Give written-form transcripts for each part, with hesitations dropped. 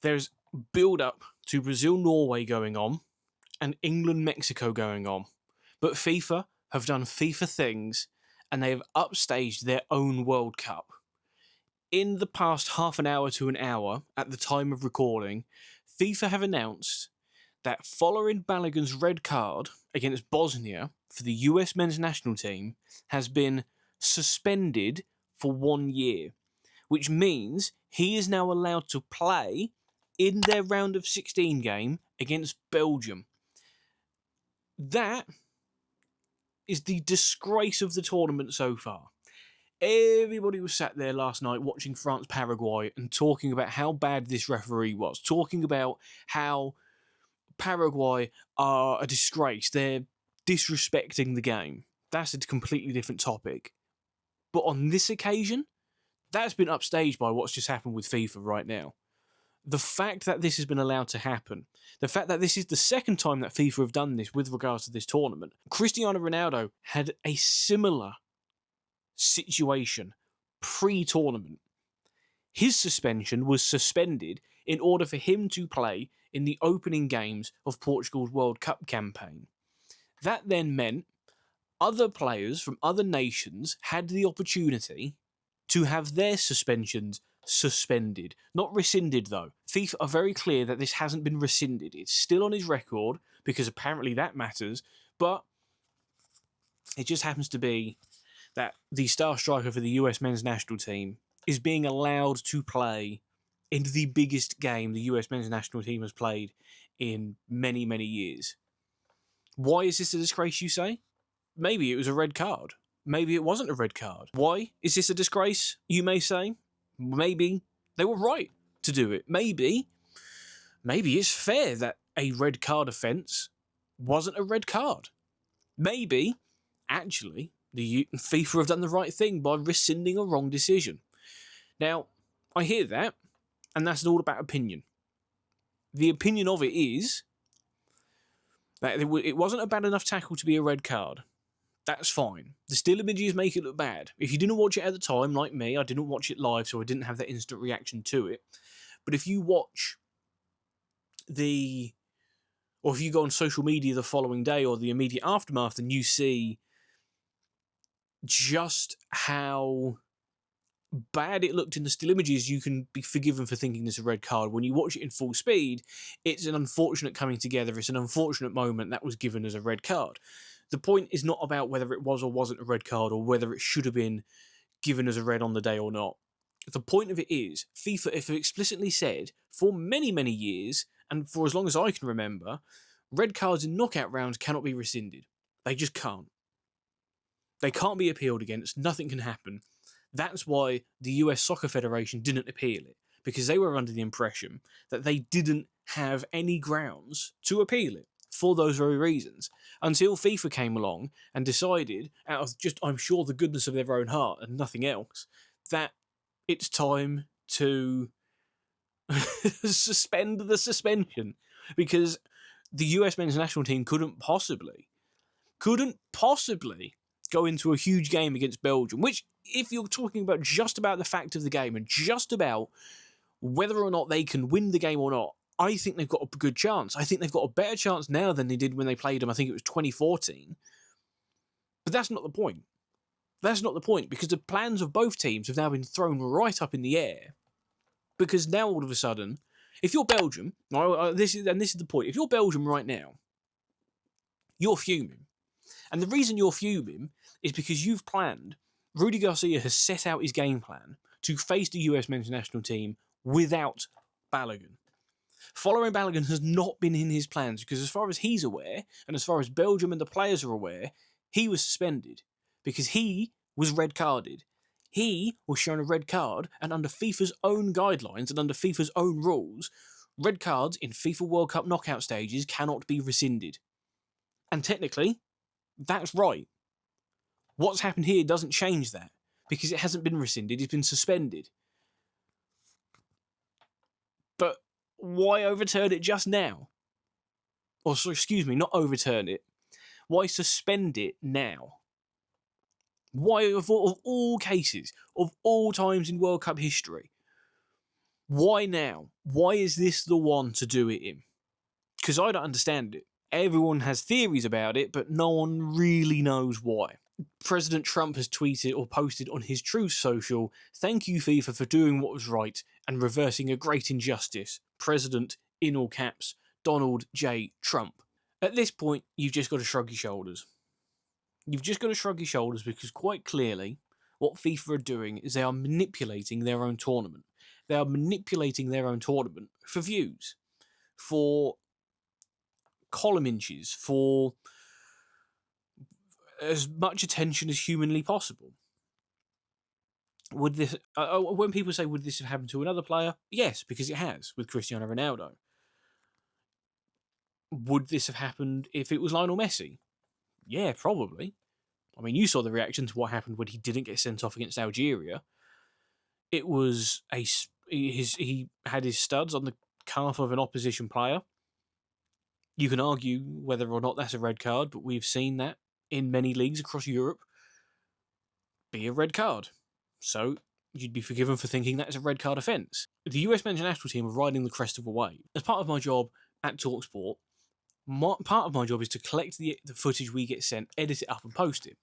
There's build-up to Brazil-Norway going on and England-Mexico going on. But FIFA have done FIFA things and they have upstaged their own World Cup. In the past half an hour to an hour, at the time of recording, FIFA have announced that Folarin Balogun's red card against Bosnia for the US men's national team has been suspended for 1 year, which means he is now allowed to play in their round of 16 game against Belgium. That is the disgrace of the tournament so far. Everybody was sat there last night watching France-Paraguay and talking about how bad this referee was, talking about how Paraguay are a disgrace, they're disrespecting the game. That's a completely different topic. But on this occasion, that's been upstaged by what's just happened with FIFA right now. The fact that this has been allowed to happen, the fact that this is the second time that FIFA have done this with regards to this tournament. Cristiano Ronaldo had a similar situation pre-tournament. His suspension was suspended in order for him to play in the opening games of Portugal's World Cup campaign. That then meant other players from other nations had the opportunity to have their suspensions suspended. Not rescinded though. FIFA are very clear that this hasn't been rescinded. It's still on his record because apparently that matters, but it just happens to be that the star striker for the US men's national team is being allowed to play in the biggest game the US men's national team has played in many, many years. Why is this a disgrace, you say? Maybe it was a red card. Maybe it wasn't a red card. Why is this a disgrace, you may say? Maybe they were right to do it. Maybe it's fair that a red card offence wasn't a red card. Maybe, actually, the FIFA have done the right thing by rescinding a wrong decision. Now, I hear that, and that's all about opinion. The opinion of it is that it wasn't a bad enough tackle to be a red card. That's fine. The still images make it look bad. If you didn't watch it at the time, like me, I didn't watch it live, so I didn't have that instant reaction to it. But if you watch or if you go on social media the following day or the immediate aftermath, and you see just how bad it looked in the still images, you can be forgiven for thinking this is a red card. When you watch it in full speed, it's an unfortunate coming together. It's an unfortunate moment that was given as a red card. The point is not about whether it was or wasn't a red card or whether it should have been given as a red on the day or not. The point of it is, FIFA have explicitly said for many, many years, and for as long as I can remember, red cards in knockout rounds cannot be rescinded. They just can't. They can't be appealed against. Nothing can happen. That's why the US Soccer Federation didn't appeal it, because they were under the impression that they didn't have any grounds to appeal it for those very reasons, until FIFA came along and decided, out of just, I'm sure, the goodness of their own heart and nothing else, that it's time to suspend the suspension, because the US men's national team couldn't possibly go into a huge game against Belgium, which, if you're talking about just about the fact of the game and just about whether or not they can win the game or not, I think they've got a good chance. I think they've got a better chance now than they did when they played them. I think it was 2014. But that's not the point. That's not the point, because the plans of both teams have now been thrown right up in the air. Because now all of a sudden, if you're Belgium, this is the point, if you're Belgium right now, you're fuming. And the reason you're fuming is because you've planned, Rudy Garcia has set out his game plan to face the US men's national team without Balogun. Folarin Balogun has not been in his plans, because as far as he's aware, and as far as Belgium and the players are aware, he was suspended because he was red carded. He was shown a red card, and under FIFA's own guidelines and under FIFA's own rules, red cards in FIFA World Cup knockout stages cannot be rescinded. And technically, that's right. What's happened here doesn't change that, because it hasn't been rescinded, it's been suspended. But why overturn it just now? Or, excuse me, not overturn it. Why suspend it now? Why, of all cases, of all times in World Cup history, Why now? Why is this the one to do it in? Because I don't understand it. Everyone has theories about it, but no one really knows why. President Trump has tweeted or posted on his Truth Social, "Thank you, FIFA, for doing what was right and reversing a great injustice. President, in all caps, Donald J. Trump." At this point, you've just got to shrug your shoulders. You've just got to shrug your shoulders because quite clearly, what FIFA are doing is they are manipulating their own tournament. They are manipulating their own tournament for views, for column inches, for as much attention as humanly possible. Would this, when people say, would this have happened to another player? Yes, because it has with Cristiano Ronaldo. Would this have happened if it was Lionel Messi? Yeah, probably. I mean, you saw the reaction to what happened when he didn't get sent off against Algeria. It was he had his studs on the calf of an opposition player. You can argue whether or not that's a red card, but we've seen that in many leagues across Europe be a red card. So you'd be forgiven for thinking that is a red card offence. The US men's national team are riding the crest of a wave. As part of my job at TalkSport, part of my job is to collect the footage we get sent, edit it up and post it.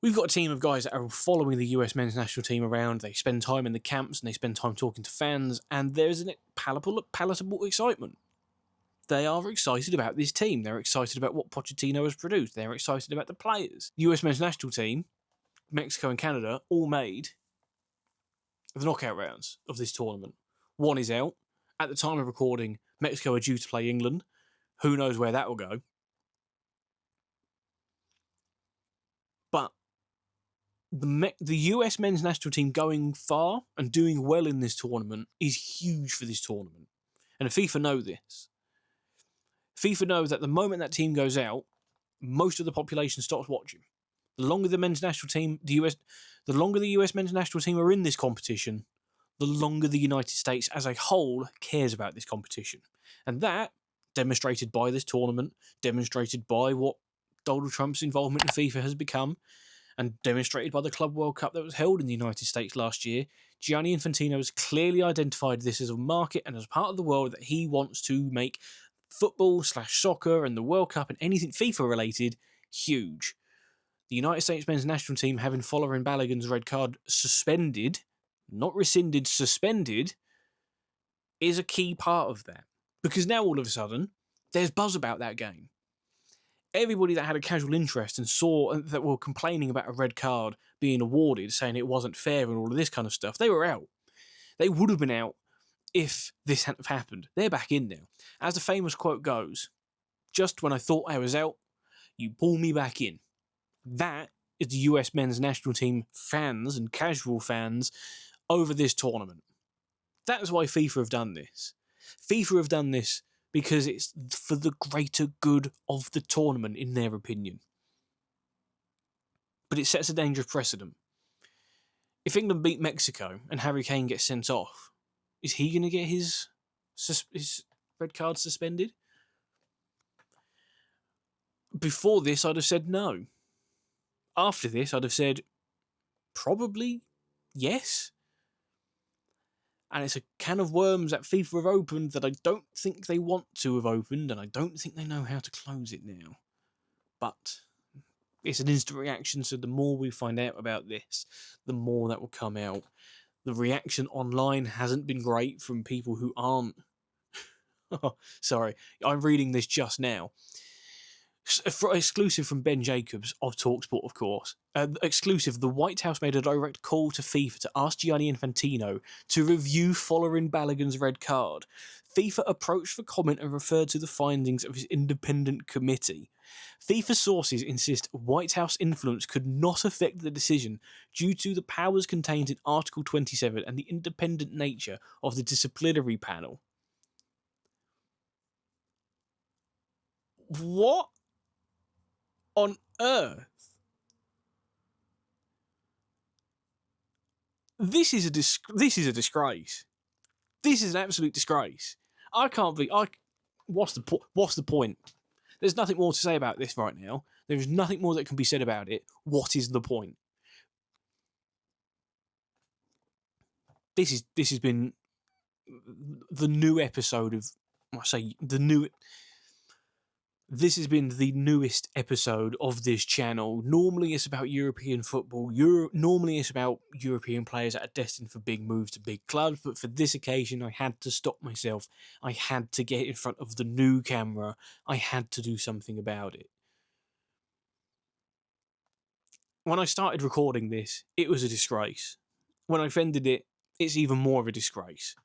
We've got a team of guys that are following the US men's national team around. They spend time in the camps and they spend time talking to fans, and there's a palatable excitement. They are excited about this team. They're excited about what Pochettino has produced. They're excited about the players. The US men's national team, Mexico and Canada, all made the knockout rounds of this tournament. One is out. At the time of recording, Mexico are due to play England. Who knows where that will go? But the US men's national team going far and doing well in this tournament is huge for this tournament. And FIFA know this. FIFA know that the moment that team goes out, most of the population stops watching. The longer the men's national team, the longer the US men's national team are in this competition, the longer the United States as a whole cares about this competition. And that, demonstrated by this tournament, demonstrated by what Donald Trump's involvement in FIFA has become, and demonstrated by the Club World Cup that was held in the United States last year, Gianni Infantino has clearly identified this as a market and as part of the world that he wants to make football/soccer and the World Cup and anything FIFA related huge. The United States men's national team having Folarin Balogun's red card suspended, not rescinded, suspended, is a key part of that. Because now all of a sudden, there's buzz about that game. Everybody that had a casual interest and saw that were complaining about a red card being awarded, saying it wasn't fair and all of this kind of stuff, they were out. They would have been out if this hadn't happened. They're back in now. As the famous quote goes, "Just when I thought I was out, you pull me back in." That is the US men's national team fans and casual fans over this tournament. That is why FIFA have done this. FIFA have done this because it's for the greater good of the tournament, in their opinion. But it sets a dangerous precedent. If England beat Mexico and Harry Kane gets sent off, is he going to get his red card suspended? Before this, I'd have said no. After this, I'd have said probably yes. And it's a can of worms that FIFA have opened that I don't think they want to have opened, and I don't think they know how to close it now. But it's an instant reaction, so the more we find out about this, the more that will come out. The reaction online hasn't been great from people who aren't... Sorry, I'm reading this just now. Exclusive from Ben Jacobs of TalkSport, of course. Exclusive, the White House made a direct call to FIFA to ask Gianni Infantino to review Folarin Balogun's red card. FIFA approached for comment and referred to the findings of his independent committee. FIFA sources insist White House influence could not affect the decision due to the powers contained in Article 27 and the independent nature of the disciplinary panel. What on earth? This is a disgrace. This is an absolute disgrace. I can't be. What's the point? There's nothing more to say about this right now. There is nothing more that can be said about it. What is the point? this has been the new episode of. I say the new. This has been the newest episode of this channel. Normally it's about European football. Normally it's about European players that are destined for big moves to big clubs. But for this occasion, I had to stop myself. I had to get in front of the new camera. I had to do something about it. When I started recording this, it was a disgrace. When I've ended it, it's even more of a disgrace.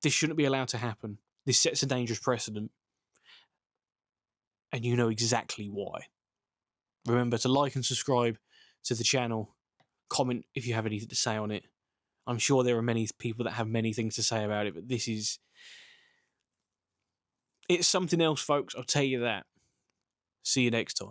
This shouldn't be allowed to happen. This sets a dangerous precedent. And you know exactly why. Remember to like and subscribe to the channel. Comment if you have anything to say on it. I'm sure there are many people that have many things to say about it, but this is... It's something else, folks. I'll tell you that. See you next time.